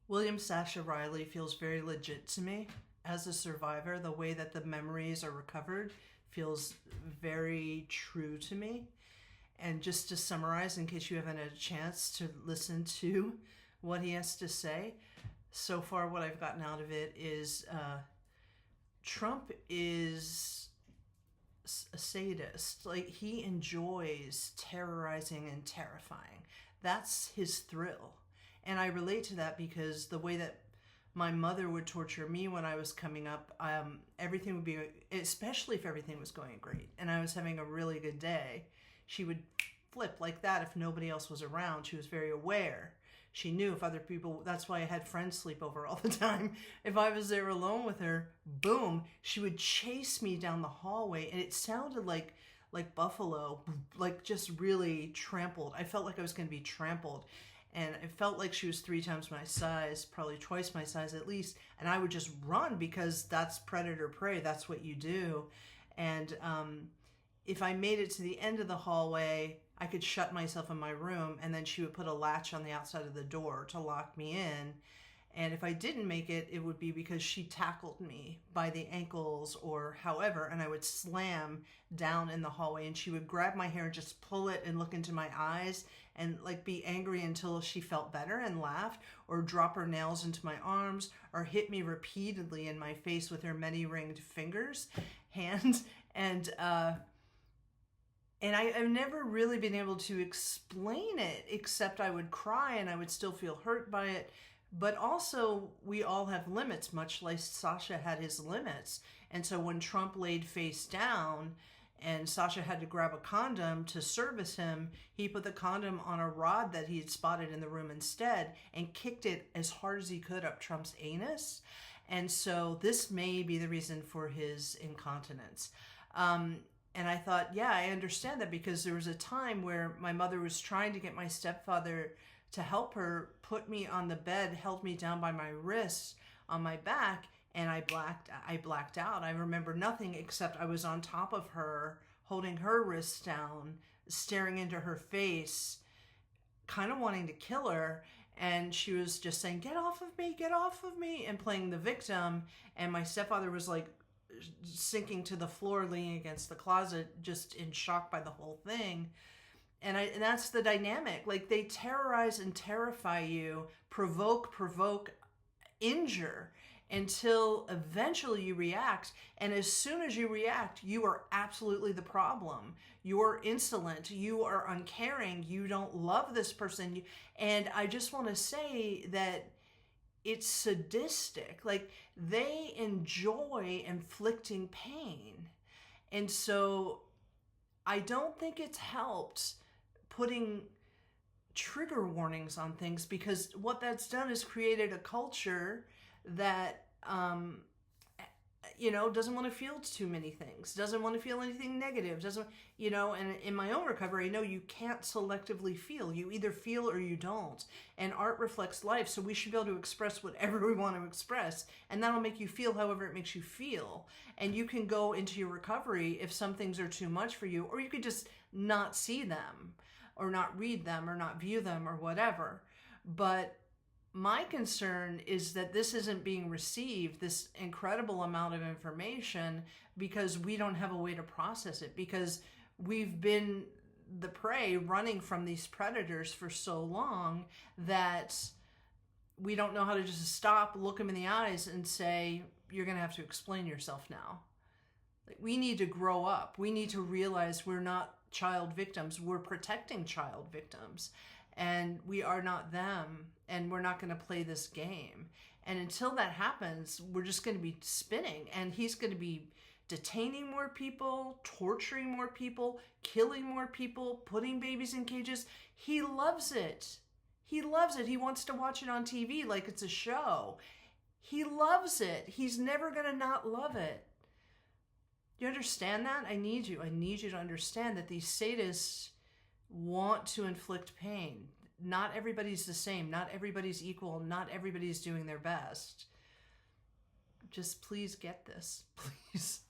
William Shascha Riley feels very legit to me. As a survivor, the way that the memories are recovered feels very true to me. And just to summarize, in case you haven't had a chance to listen to what he has to say, so far what I've gotten out of it is Trump is a sadist. Like, he enjoys terrorizing and terrifying. That's his thrill. And I relate to that because the way that my mother would torture me when I was coming up, everything would be, especially if everything was going great and I was having a really good day, she would flip like that if nobody else was around. She was very aware. She knew if other people, that's why I had friends sleep over all the time. If I was there alone with her, boom, she would chase me down the hallway, and it sounded like buffalo, like just really trampled. I felt like I was going to be trampled. And it felt like she was 3 times my size, probably twice my size at least. And I would just run because that's predator prey. That's what you do. And if I made it to the end of the hallway, I could shut myself in my room, and then she would put a latch on the outside of the door to lock me in. And if I didn't make it, it would be because she tackled me by the ankles or however, and I would slam down in the hallway, and she would grab my hair and just pull it and look into my eyes and like be angry until she felt better and laughed, or drop her nails into my arms, or hit me repeatedly in my face with her many ringed hands. And I've never really been able to explain it, except I would cry and I would still feel hurt by it. But also, we all have limits, much like Sasha had his limits. And so when Trump laid face down and Sasha had to grab a condom to service him, he put the condom on a rod that he had spotted in the room instead and kicked it as hard as he could up Trump's anus. And so this may be the reason for his incontinence. And I thought, yeah, I understand that, because there was a time where my mother was trying to get my stepfather to help her, put me on the bed, held me down by my wrists on my back, and I blacked out. I remember nothing except I was on top of her, holding her wrists down, staring into her face, kind of wanting to kill her. And she was just saying, get off of me, and playing the victim. And my stepfather was like sinking to the floor, leaning against the closet, just in shock by the whole thing. And that's the dynamic. Like, they terrorize and terrify you, provoke, injure, until eventually you react. And as soon as you react, you are absolutely the problem. You're insolent. You are uncaring. You don't love this person. And I just want to say that it's sadistic. Like, they enjoy inflicting pain. And so I don't think it's helped putting trigger warnings on things, because what that's done is created a culture that doesn't want to feel too many things, doesn't want to feel anything negative, and in my own recovery, I know you can't selectively feel. You either feel or you don't. And art reflects life, so we should be able to express whatever we want to express, and that'll make you feel however it makes you feel. And you can go into your recovery if some things are too much for you, or you could just not see them, or not read them, or not view them, or whatever. But my concern is that this isn't being received, this incredible amount of information, because we don't have a way to process it, because we've been the prey running from these predators for so long that we don't know how to just stop, look them in the eyes, and say, you're going to have to explain yourself now. Like, we need to grow up. We need to realize we're not child victims. We're protecting child victims. And we are not them, and we're not going to play this game. And until that happens, we're just going to be spinning, and he's going to be detaining more people, torturing more people, killing more people, putting babies in cages. He loves it. He loves it. He wants to watch it on TV like it's a show. He loves it. He's never going to not love it. You understand that? I need you to understand that these sadists want to inflict pain. Not everybody's the same. Not everybody's equal. Not everybody's doing their best. Just please get this, please.